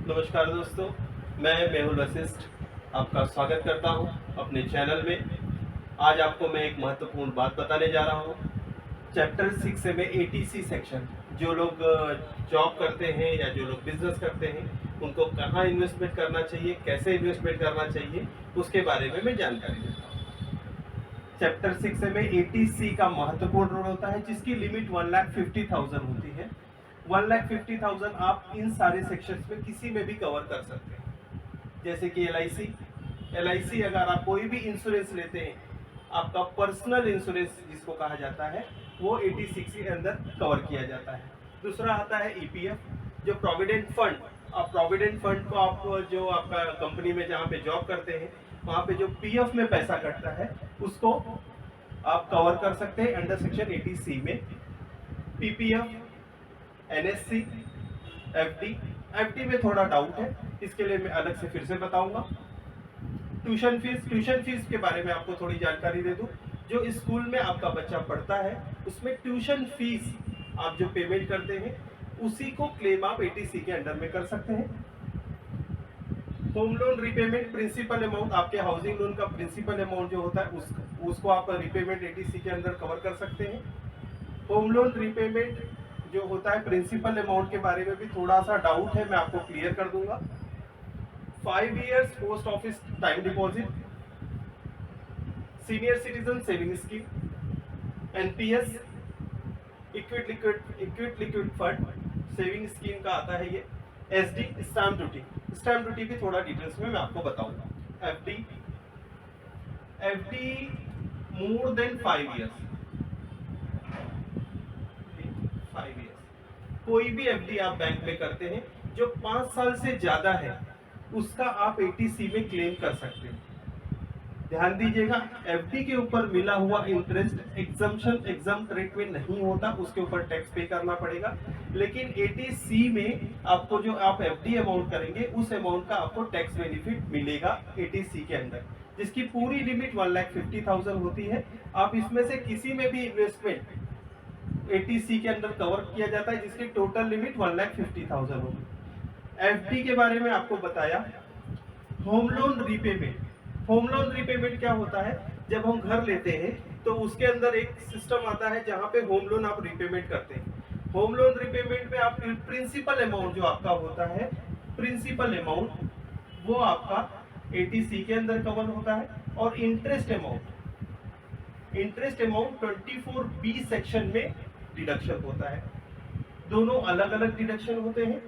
नमस्कार दोस्तों, मैं मेहुल वशिष्ठ आपका स्वागत करता हूं अपने चैनल में। आज आपको मैं एक महत्वपूर्ण बात बताने जा रहा हूं। चैप्टर 6 में एटीसी सेक्शन, जो लोग जॉब करते हैं या जो लोग बिजनेस करते हैं उनको कहाँ इन्वेस्टमेंट करना चाहिए, कैसे इन्वेस्टमेंट करना चाहिए, उसके बारे में मैं जानकारी देता हूँ। चैप्टर 6 में एटीसी का महत्वपूर्ण रोल होता है, जिसकी लिमिट 1,50,000 होती है। 1,50,000 आप इन सारे सेक्शंस में किसी में भी कवर कर सकते हैं। जैसे कि एल आई सी अगर आप कोई भी इंश्योरेंस लेते हैं, आपका पर्सनल इंश्योरेंस जिसको कहा जाता है, वो 86 के अंदर कवर किया जाता है। दूसरा आता है ईपीएफ, जो प्रोविडेंट फंड। आप प्रोविडेंट फंड को आप जो आपका कंपनी में जहाँ पे जॉब करते हैं वहाँ पे जो पीएफ में पैसा कटता है उसको आप कवर कर सकते हैं अंडर सेक्शन 80C में। पीपीएफ, एनएससी, एफडी में थोड़ा डाउट है, इसके लिए मैं अलग से फिर से बताऊंगा। ट्यूशन फीस के बारे में आपको थोड़ी जानकारी दे दूं। जो स्कूल में आपका बच्चा पढ़ता है उसमें ट्यूशन फीस आप जो पेमेंट करते हैं उसी को क्लेम आप एटीसी के अंडर में कर सकते हैं। Home loan repayment, principal amount, आपके हाउसिंग लोन का प्रिंसिपल अमाउंट जो होता है उसको आप रिपेमेंट एटीसी के अंदर कवर कर सकते हैं। होम लोन रिपेमेंट जो होता है, प्रिंसिपल अमाउंट के बारे में भी थोड़ा सा डाउट है, मैं आपको क्लियर कर दूंगा। 5 years post office time deposit, senior citizen saving scheme, NPS, equity liquid fund saving scheme का आता है ये। एसडी, स्टैम्प ड्यूटी भी थोड़ा डिटेल्स में मैं आपको बताऊंगा। FD more than 5 years, 5 years कोई भी एफडी आप बैंक में करते हैं जो 5 साल से ज्यादा है उसका आप एटीसी में क्लेम कर सकते हैं। ध्यान दीजिएगा, एफडी के ऊपर मिला हुआ इंटरेस्ट एग्जाम रेट में नहीं होता, उसके ऊपर टैक्स पे करना पड़ेगा। लेकिन एटीसी में आपको जो आप एफडी अमाउंट करेंगे उस अमाउंट का आपको टैक्स बेनिफिट मिलेगा एटीसी के अंदर, जिसकी पूरी लिमिट 1,50,000 होती है। आप इसमें से किसी में भी इन्वेस्टमेंट एटीसी के अंदर कवर किया जाता है, जिसकी टोटल लिमिट 1,50,000 होगी। एफडी के बारे में आपको बताया। होम लोन रिपेमेंट क्या होता है, जब हम घर लेते हैं तो उसके अंदर एक सिस्टम आता है जहां पे होम लोन आप रिपेमेंट करते हैं। होम लोन रिपेमेंट में आप प्रिंसिपल अमाउंट जो आपका होता है, प्रिंसिपल अमाउंट वो आपका एटीसी के अंदर कवर होता है। और इंटरेस्ट अमाउंट 24B सेक्शन में डिडक्शन होता है। दोनों अलग अलग डिडक्शन होते हैं।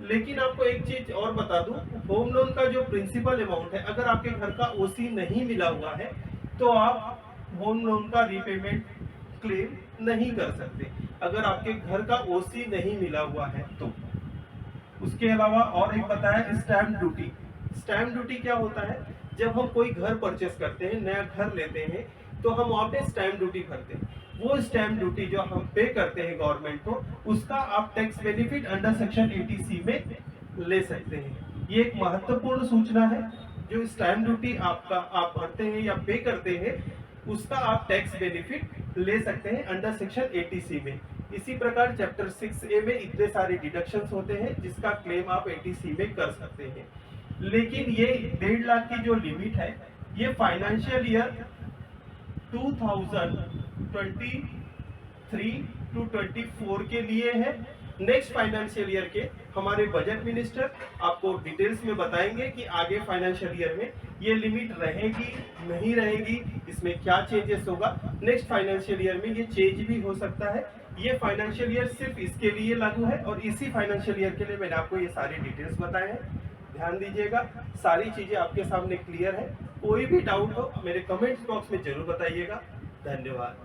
लेकिन आपको एक चीज और बता दूं, होम लोन का जो प्रिंसिपल अमाउंट है, अगर आपके घर का ओसी नहीं मिला हुआ है तो आप होम लोन का रीपेमेंट क्लेम नहीं कर सकते, अगर आपके घर का ओसी नहीं मिला हुआ है तो। उसके अलावा और एक बताया, स्टैम्प ड्यूटी क्या होता है, जब हम कोई घर परचेस करते हैं, नया घर लेते हैं तो हम वहां पे स्टैम्प ड्यूटी भरते हैं। वो स्टैम्प ड्यूटी जो हम पे करते हैं गवर्नमेंट को, उसका आप tax benefit under section 80C में ले सकते हैं। ये एक महत्वपूर्ण सूचना है, जो स्टैम्प ड्यूटी आपका आप भरते हैं या पे करते हैं उसका आप टैक्स बेनिफिट ले सकते हैं अंडर सेक्शन 80C में। इसी प्रकार चैप्टर 6A में इतने सारे डिडक्शंस होते हैं जिसका क्लेम आप 80C में कर सकते हैं। लेकिन ये 1.5 लाख की जो लिमिट है, ये फाइनेंशियल ईयर 2023 टू 24 के लिए है। नेक्स्ट फाइनेंशियल ईयर के हमारे बजट मिनिस्टर आपको डिटेल्स में बताएंगे कि आगे फाइनेंशियल ईयर में ये लिमिट रहेगी नहीं रहेगी, इसमें क्या चेंजेस होगा। नेक्स्ट फाइनेंशियल ईयर में ये चेंज भी हो सकता है। ये फाइनेंशियल ईयर सिर्फ इसके लिए लागू है और इसी फाइनेंशियल ईयर के लिए मैंने आपको ये सारी डिटेल्स बताए हैं। ध्यान दीजिएगा, सारी चीजें आपके सामने क्लियर है। कोई भी डाउट हो मेरे कमेंट्स बॉक्स में जरूर बताइएगा। धन्यवाद।